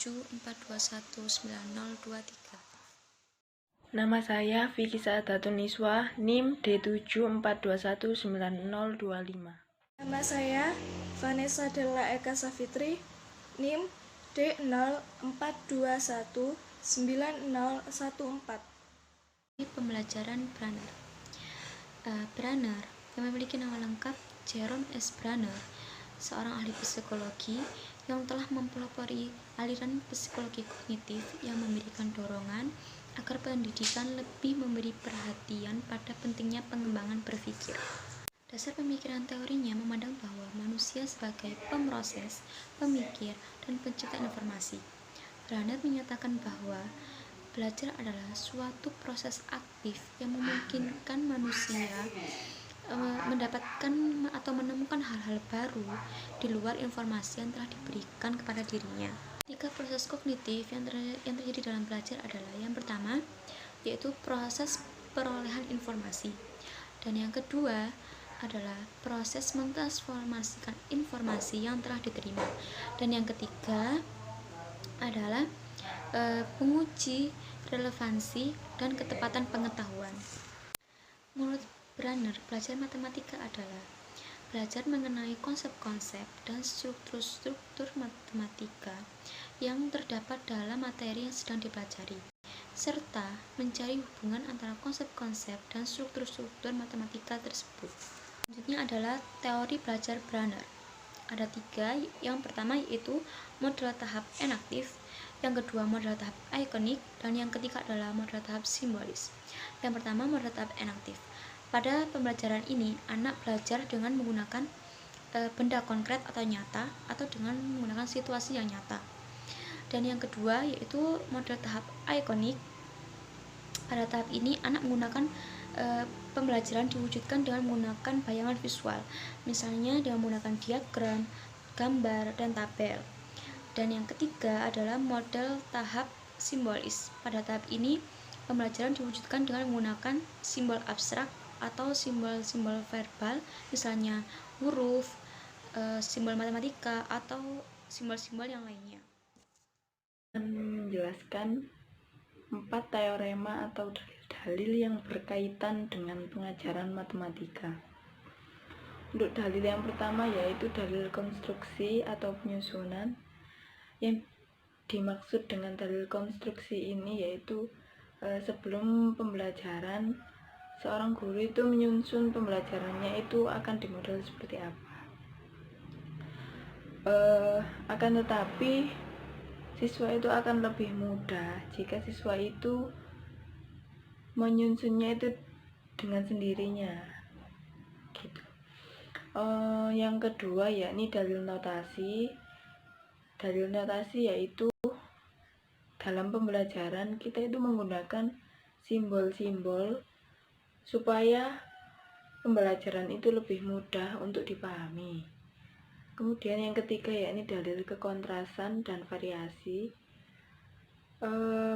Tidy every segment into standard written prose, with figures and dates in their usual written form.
D742190023. Nama saya Vicky Saadatun Niswa, NIM D742190025. Nama saya Vanessa Della Eka Safitri, NIM D04219014. Pembelajaran Branner. Branner yang memiliki nama lengkap Jerome S. Branner, seorang ahli psikologi yang telah mempelopori aliran psikologi kognitif yang memberikan dorongan agar pendidikan lebih memberi perhatian pada pentingnya pengembangan berpikir. Dasar pemikiran teorinya memandang bahwa manusia sebagai pemroses, pemikir, dan pencipta informasi. Branner menyatakan bahwa belajar adalah suatu proses aktif yang memungkinkan manusia mendapatkan atau menemukan hal-hal baru di luar informasi yang telah diberikan kepada dirinya. 3 proses kognitif yang terjadi dalam belajar adalah yang pertama, yaitu proses perolehan informasi, dan yang kedua adalah proses mentransformasikan informasi yang telah diterima, dan yang ketiga adalah menguji relevansi dan ketepatan pengetahuan. Menurut Branner, belajar matematika adalah belajar mengenai konsep-konsep dan struktur-struktur matematika yang terdapat dalam materi yang sedang dipelajari, serta mencari hubungan antara konsep-konsep dan struktur-struktur matematika tersebut. Selanjutnya adalah teori belajar Branner. Ada 3, yang pertama yaitu model tahap enaktif, yang kedua model tahap ikonik, dan yang ketiga adalah model tahap simbolis. Yang pertama, model tahap enaktif. Pada pembelajaran ini, anak belajar dengan menggunakan benda konkret atau nyata, atau dengan menggunakan situasi yang nyata. Dan yang kedua yaitu model tahap ikonik. Pada tahap ini, anak menggunakan pembelajaran diwujudkan dengan menggunakan bayangan visual, misalnya dengan menggunakan diagram, gambar, dan tabel. Dan yang ketiga adalah model tahap simbolis. Pada tahap ini, pembelajaran diwujudkan dengan menggunakan simbol abstrak atau simbol-simbol verbal, misalnya huruf, simbol matematika, atau simbol-simbol yang lainnya. Menjelaskan 4 teorema atau dalil yang berkaitan dengan pengajaran matematika. Untuk dalil yang pertama yaitu dalil konstruksi atau penyusunan. Yang dimaksud dengan dalil konstruksi ini yaitu sebelum pembelajaran, seorang guru itu menyusun pembelajarannya itu akan dimodel seperti apa. Akan tetapi siswa itu akan lebih mudah jika siswa itu menyusunnya itu dengan sendirinya gitu. Yang kedua yakni dalil notasi. Dalil notasi yaitu dalam pembelajaran kita itu menggunakan simbol-simbol supaya pembelajaran itu lebih mudah untuk dipahami. Kemudian yang ketiga yakni dalil kekontrasan dan variasi.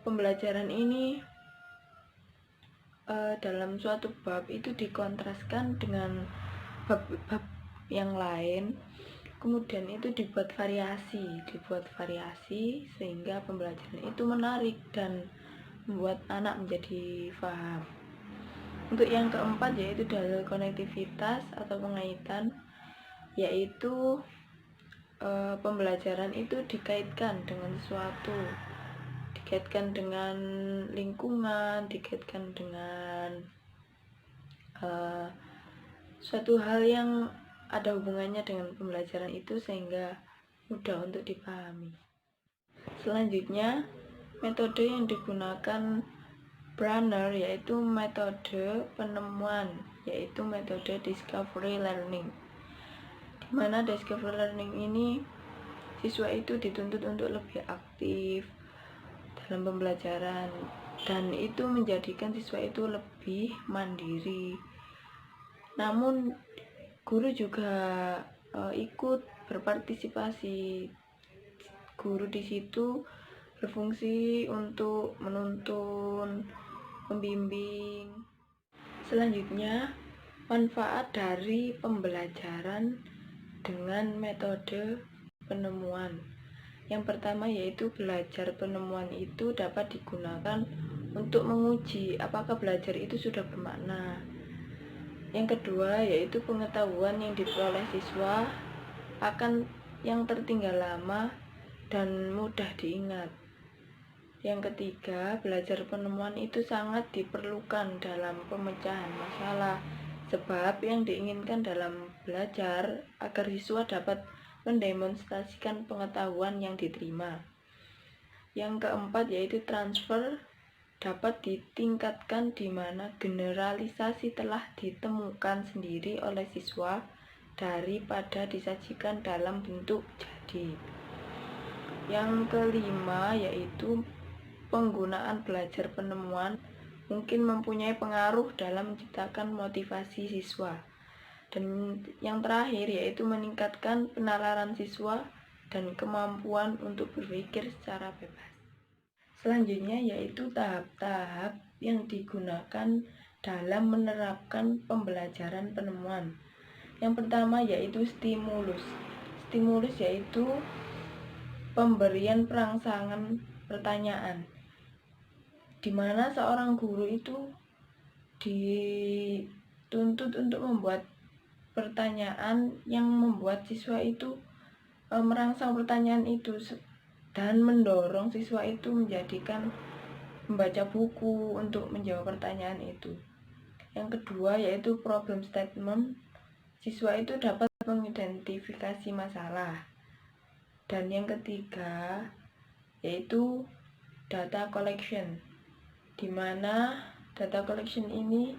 Pembelajaran ini dalam suatu bab itu dikontraskan dengan bab-bab yang lain, kemudian itu dibuat variasi sehingga pembelajaran itu menarik dan membuat anak menjadi paham. Untuk yang keempat yaitu dalil konektivitas atau pengaitan, yaitu pembelajaran itu dikaitkan dengan sesuatu, dikaitkan dengan lingkungan, dikaitkan dengan suatu hal yang ada hubungannya dengan pembelajaran itu sehingga mudah untuk dipahami. Selanjutnya, metode yang digunakan Branner yaitu metode penemuan, yaitu metode discovery learning. Di mana discovery learning ini siswa itu dituntut untuk lebih aktif dalam pembelajaran, dan itu menjadikan siswa itu lebih mandiri. Namun guru juga ikut berpartisipasi. Guru di situ berfungsi untuk menuntun, membimbing. Selanjutnya, manfaat dari pembelajaran dengan metode penemuan. Yang pertama yaitu belajar penemuan itu dapat digunakan untuk menguji apakah belajar itu sudah bermakna. Yang kedua yaitu pengetahuan yang diperoleh siswa akan yang tertinggal lama dan mudah diingat. Yang ketiga, belajar penemuan itu sangat diperlukan dalam pemecahan masalah, sebab yang diinginkan dalam belajar agar siswa dapat mendemonstrasikan pengetahuan yang diterima. Yang keempat yaitu transfer dapat ditingkatkan di mana generalisasi telah ditemukan sendiri oleh siswa daripada disajikan dalam bentuk jadi. Yang kelima yaitu penggunaan belajar penemuan mungkin mempunyai pengaruh dalam menciptakan motivasi siswa. Dan yang terakhir yaitu meningkatkan penalaran siswa dan kemampuan untuk berpikir secara bebas. Selanjutnya yaitu tahap-tahap yang digunakan dalam menerapkan pembelajaran penemuan. Yang pertama yaitu stimulus. Stimulus yaitu pemberian perangsangan pertanyaan, di mana seorang guru itu dituntut untuk membuat pertanyaan yang membuat siswa itu merangsang pertanyaan itu dan mendorong siswa itu membaca buku untuk menjawab pertanyaan itu. Yang kedua yaitu problem statement. Siswa itu dapat mengidentifikasi masalah. Dan yang ketiga yaitu data collection, di mana data collection ini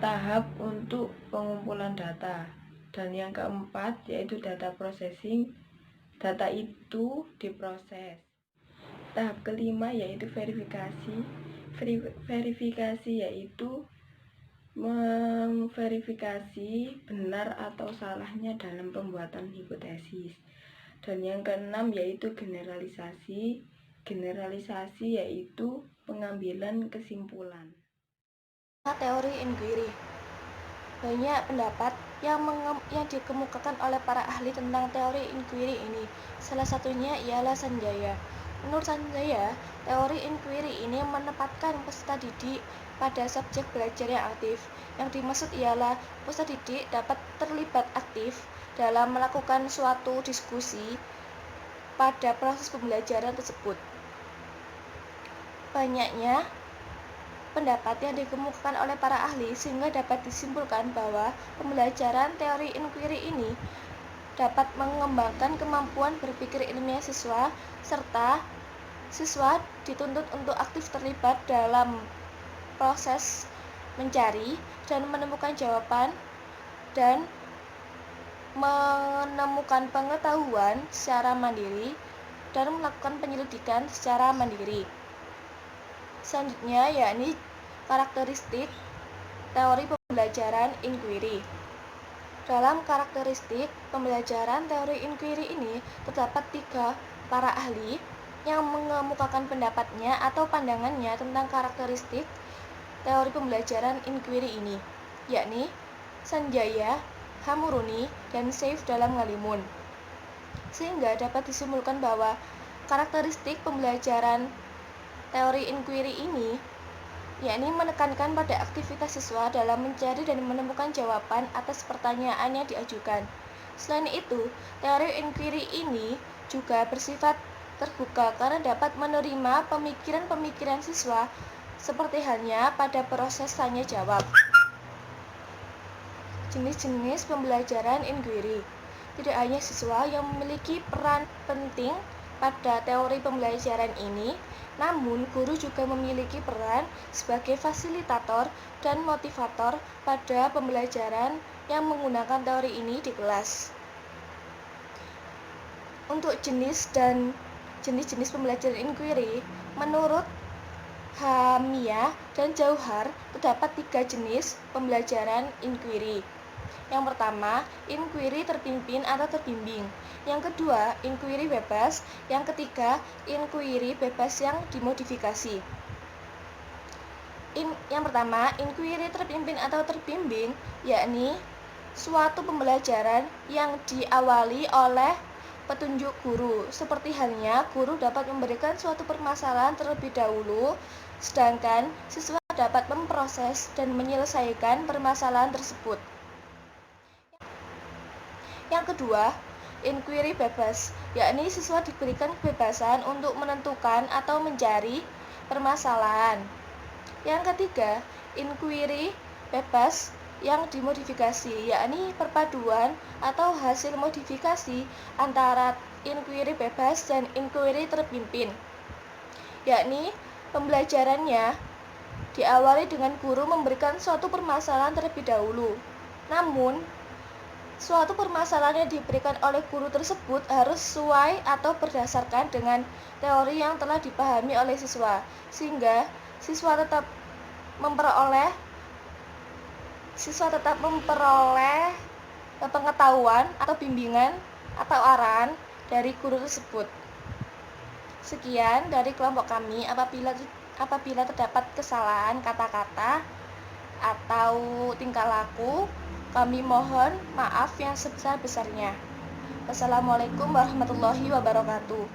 tahap untuk pengumpulan data. Dan yang keempat yaitu data processing, data itu diproses. Tahap kelima yaitu verifikasi. Verifikasi yaitu memverifikasi benar atau salahnya dalam pembuatan hipotesis. Dan yang keenam yaitu generalisasi. Generalisasi yaitu pengambilan kesimpulan. Teori inquiry. Banyak pendapat yang dikemukakan oleh para ahli tentang teori inquiry ini. Salah satunya ialah Sanjaya. Menurut Sanjaya, teori inquiry ini menempatkan peserta didik pada subjek belajar yang aktif. Yang dimaksud ialah peserta didik dapat terlibat aktif dalam melakukan suatu diskusi pada proses pembelajaran tersebut. Banyaknya pendapat yang dikemukakan oleh para ahli sehingga dapat disimpulkan bahwa pembelajaran teori inquiry ini dapat mengembangkan kemampuan berpikir ilmiah siswa, serta siswa dituntut untuk aktif terlibat dalam proses mencari dan menemukan jawaban dan menemukan pengetahuan secara mandiri dan melakukan penyelidikan secara mandiri. Selanjutnya yakni karakteristik teori pembelajaran inquiry. Dalam karakteristik pembelajaran teori inquiry ini terdapat 3 para ahli yang mengemukakan pendapatnya atau pandangannya tentang karakteristik teori pembelajaran inquiry ini, yakni Sanjaya, Hamuruni, dan Seif dalam Ngalimun. Sehingga dapat disimpulkan bahwa karakteristik pembelajaran teori inquiry ini yakni menekankan pada aktivitas siswa dalam mencari dan menemukan jawaban atas pertanyaan yang diajukan. Selain itu, teori inquiry ini juga bersifat terbuka karena dapat menerima pemikiran-pemikiran siswa seperti halnya pada proses tanya jawab. Jenis-jenis pembelajaran inquiry. Tidak hanya siswa yang memiliki peran penting pada teori pembelajaran ini, namun guru juga memiliki peran sebagai fasilitator dan motivator pada pembelajaran yang menggunakan teori ini di kelas. Untuk jenis-jenis pembelajaran inquiry, menurut Hamia dan Jauhar terdapat 3 jenis pembelajaran inquiry. Yang pertama, inquiry terpimpin atau terbimbing. Yang kedua, inquiry bebas. Yang ketiga, inquiry bebas yang dimodifikasi. Yang pertama, inquiry terpimpin atau terbimbing, yakni suatu pembelajaran yang diawali oleh petunjuk guru. Seperti halnya guru dapat memberikan suatu permasalahan terlebih dahulu, sedangkan siswa dapat memproses dan menyelesaikan permasalahan tersebut. Yang kedua, inquiry bebas, yakni siswa diberikan kebebasan untuk menentukan atau mencari permasalahan. Yang ketiga, inquiry bebas yang dimodifikasi, yakni perpaduan atau hasil modifikasi antara inquiry bebas dan inquiry terpimpin, yakni pembelajarannya diawali dengan guru memberikan suatu permasalahan terlebih dahulu. Namun, suatu permasalahan yang diberikan oleh guru tersebut harus sesuai atau berdasarkan dengan teori yang telah dipahami oleh siswa, sehingga siswa tetap memperoleh pengetahuan atau bimbingan atau arahan dari guru tersebut. Sekian dari kelompok kami. Apabila terdapat kesalahan kata-kata atau tingkah laku, kami mohon maaf yang sebesar-besarnya. Wassalamualaikum warahmatullahi wabarakatuh.